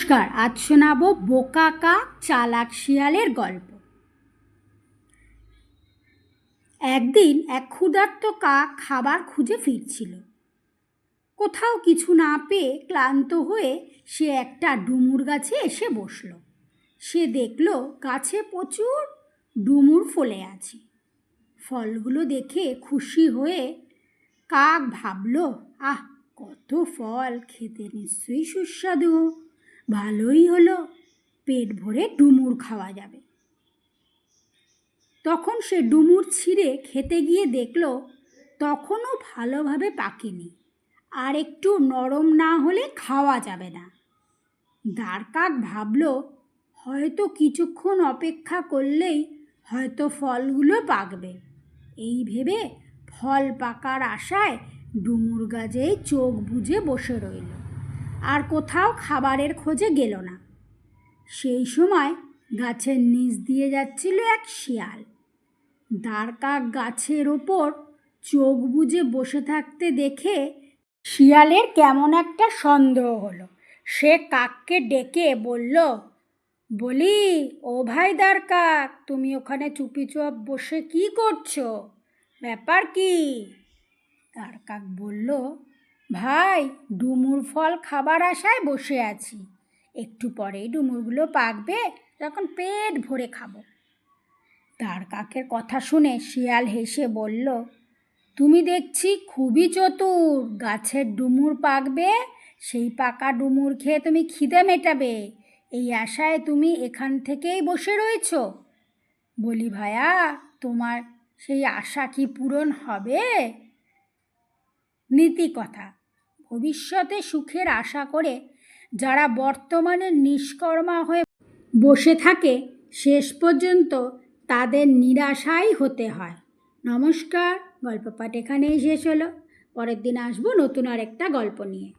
নমস্কার, আজ শোনাবো বোকা কাক চালাক শিয়ালের গল্প। একদিন এক ক্ষুধার্ত কাক খাবার খুঁজে ফিরছিল। কোথাও কিছু না পেয়ে ক্লান্ত হয়ে সে একটা ডুমুর গাছে এসে বসল। সে দেখল গাছে প্রচুর ডুমুর ফলে আছে। ফলগুলো দেখে খুশি হয়ে কাক ভাবল, আহ, কত ফল, খেতে নিশ্চয়ই সুস্বাদু, ভালোই হলো, পেট ভরে ডুমুর খাওয়া যাবে। তখন সে ডুমুর ছিঁড়ে খেতে গিয়ে দেখল তখনও ভালোভাবে পাকেনি, আর একটু নরম না হলে খাওয়া যাবে না। দাঁড়কাক ভাবল, হয়তো কিছুক্ষণ অপেক্ষা করলেই হয়তো ফলগুলো পাকবে। এই ভেবে ফল পাকার আশায় ডুমুর গাছেই চোখ বুজে বসে রইল, আর কোথাও খাবারের খোঁজে গেল না। সেই সময় গাছের নিচ দিয়ে যাচ্ছিল এক শিয়াল। দাঁড়কাক গাছের ওপর চোখ বুজে বসে থাকতে দেখে শিয়ালের কেমন একটা সন্দেহ হলো। সে কাককে ডেকে বলল, বলি, ও ভাই দাঁড়কাক, তুমি ওখানে চুপিচুপ বসে কি করছো? ব্যাপার কি? দাঁড়কাক বলল, ভাই, ডুমুর ফল খাবার আশায় বসে আছি, একটু পরেই ডুমুরগুলো পাকবে, তখন পেট ভরে খাবো। দাঁড়কাকের কথা শুনে শিয়াল হেসে বলল, তুমি দেখছি খুবই চতুর, গাছের ডুমুর পাকবে, সেই পাকা ডুমুর খেয়ে তুমি খিদে মেটাবে, এই আশায় তুমি এখান থেকেই বসে রয়েছ। বলি ভায়া, তোমার সেই আশা কি পূরণ হবে? নীতি কথা, ভবিষ্যতে সুখের আশা করে যারা বর্তমানে নিষ্কর্মা হয়ে বসে থাকে, শেষ পর্যন্ত তাদের নিরাশাই হতে হয়। নমস্কার, গল্প পাঠ এখানেই শেষ হলো। পরের দিন আসবো নতুন আর একটা গল্প নিয়ে।